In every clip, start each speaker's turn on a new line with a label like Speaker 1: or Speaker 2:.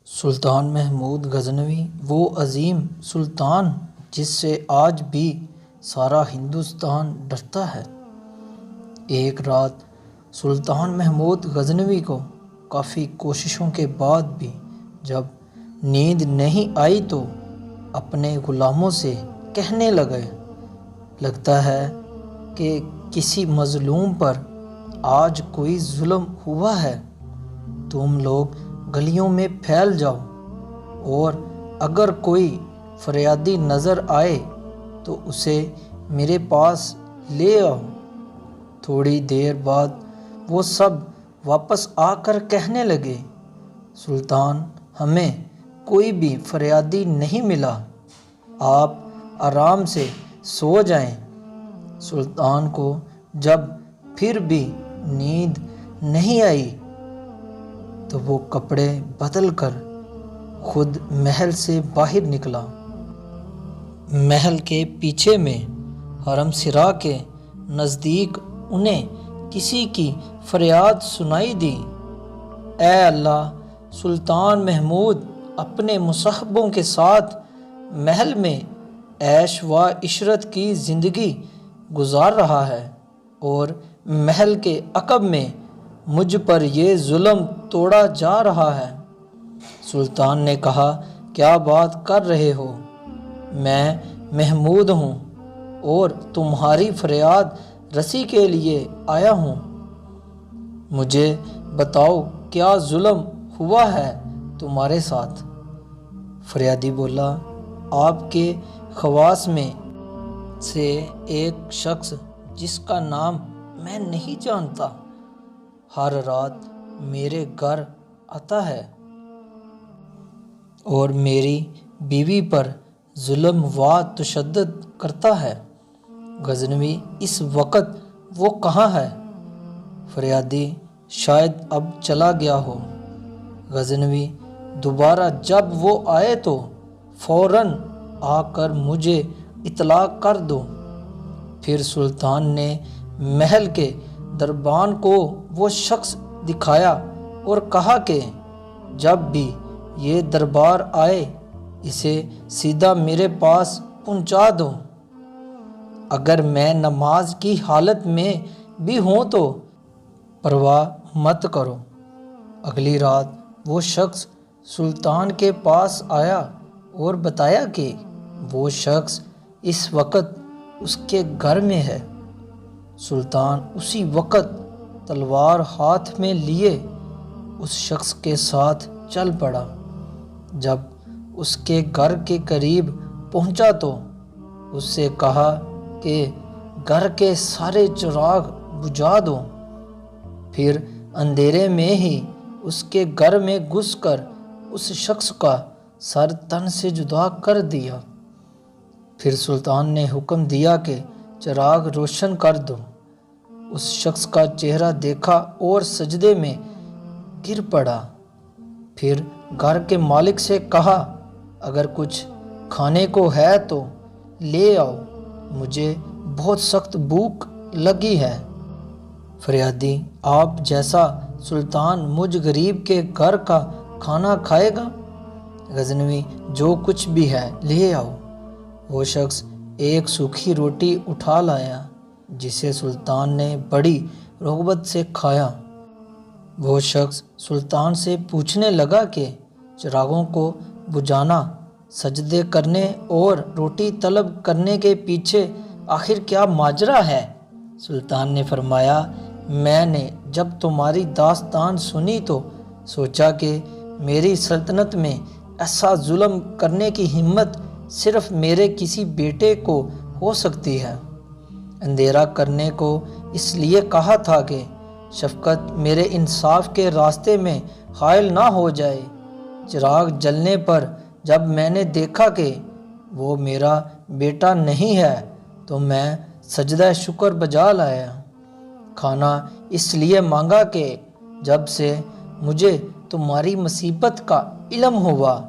Speaker 1: سلطان محمود غزنوی وہ عظیم سلطان جس سے آج بھی سارا ہندوستان ڈرتا ہے۔ ایک رات سلطان محمود غزنوی کو کافی کوششوں کے بعد بھی جب نیند نہیں آئی تو اپنے غلاموں سے کہنے لگے، لگتا ہے کہ کسی مظلوم پر آج کوئی ظلم ہوا ہے، تم لوگ گلیوں میں پھیل جاؤ اور اگر کوئی فریادی نظر آئے تو اسے میرے پاس لے آؤ۔ تھوڑی دیر بعد وہ سب واپس آ کر کہنے لگے، سلطان ہمیں کوئی بھی فریادی نہیں ملا، آپ آرام سے سو جائیں۔ سلطان کو جب پھر بھی نیند نہیں آئی تو وہ کپڑے بدل کر خود محل سے باہر نکلا۔ محل کے پیچھے میں حرم سرا کے نزدیک انہیں کسی کی فریاد سنائی دی، اے اللہ، سلطان محمود اپنے مصاحبوں کے ساتھ محل میں عیش و عشرت کی زندگی گزار رہا ہے اور محل کے عقب میں مجھ پر یہ ظلم توڑا جا رہا ہے۔ سلطان نے کہا، کیا بات کر رہے ہو؟ میں محمود ہوں اور تمہاری فریاد رسی کے لیے آیا ہوں، مجھے بتاؤ کیا ظلم ہوا ہے تمہارے ساتھ؟ فریادی بولا، آپ کے خواص میں سے ایک شخص جس کا نام میں نہیں جانتا ہر رات میرے گھر آتا ہے اور میری بیوی پر ظلم و تشدد کرتا ہے۔ غزنوی اس وقت وہ کہاں ہے؟ فریادی شاید اب چلا گیا ہو۔ غزنوی دوبارہ جب وہ آئے تو فوراً آ کر مجھے اطلاع کر دو۔ پھر سلطان نے محل کے دربان کو وہ شخص دکھایا اور کہا کہ جب بھی یہ دربار آئے اسے سیدھا میرے پاس پہنچا دو، اگر میں نماز کی حالت میں بھی ہوں تو پرواہ مت کرو۔ اگلی رات وہ شخص سلطان کے پاس آیا اور بتایا کہ وہ شخص اس وقت اس کے گھر میں ہے۔ سلطان اسی وقت تلوار ہاتھ میں لیے اس شخص کے ساتھ چل پڑا۔ جب اس کے گھر کے قریب پہنچا تو اس سے کہا کہ گھر کے سارے چراغ بجھا دو۔ پھر اندھیرے میں ہی اس کے گھر میں گھس کر اس شخص کا سر تن سے جدا کر دیا۔ پھر سلطان نے حکم دیا کہ چراغ روشن کر دو۔ اس شخص کا چہرہ دیکھا اور سجدے میں گر پڑا۔ پھر گھر کے مالک سے کہا، اگر کچھ کھانے کو ہے تو لے آؤ، مجھے بہت سخت بھوک لگی ہے۔ فریادی، آپ جیسا سلطان مجھ غریب کے گھر کا کھانا کھائے گا؟ غزنوی، جو کچھ بھی ہے لے آؤ۔ وہ شخص ایک سوکھی روٹی اٹھا لایا جسے سلطان نے بڑی رغبت سے کھایا۔ وہ شخص سلطان سے پوچھنے لگا کہ چراغوں کو بجھانا، سجدے کرنے اور روٹی طلب کرنے کے پیچھے آخر کیا ماجرا ہے؟ سلطان نے فرمایا، میں نے جب تمہاری داستان سنی تو سوچا کہ میری سلطنت میں ایسا ظلم کرنے کی ہمت صرف میرے کسی بیٹے کو ہو سکتی ہے۔ اندھیرا کرنے کو اس لیے کہا تھا کہ شفقت میرے انصاف کے راستے میں حائل نہ ہو جائے۔ چراغ جلنے پر جب میں نے دیکھا کہ وہ میرا بیٹا نہیں ہے تو میں سجدہ شکر بجا لایا۔ کھانا اس لیے مانگا کہ جب سے مجھے تمہاری مصیبت کا علم ہوا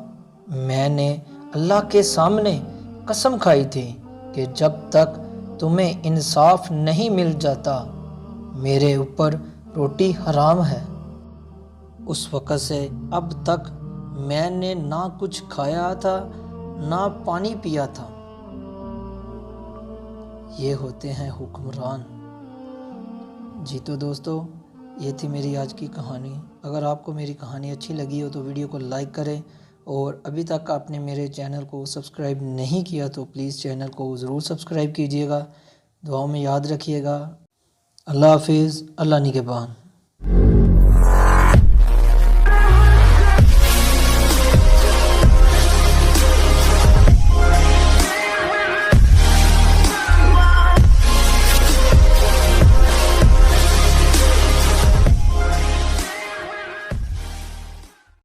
Speaker 1: میں نے اللہ کے سامنے قسم کھائی تھی کہ جب تک تمہیں انصاف نہیں مل جاتا میرے اوپر روٹی حرام ہے۔ اس وقت سے اب تک میں نے نہ کچھ کھایا تھا نہ پانی پیا تھا۔ یہ ہوتے ہیں حکمران۔ جی تو دوستو، یہ تھی میری آج کی کہانی۔ اگر آپ کو میری کہانی اچھی لگی ہو تو ویڈیو کو لائک کریں، اور ابھی تک آپ نے میرے چینل کو سبسکرائب نہیں کیا تو پلیز چینل کو ضرور سبسکرائب کیجیے گا۔ دعاؤں میں یاد رکھیے گا۔ اللہ حافظ، اللہ نگہبان۔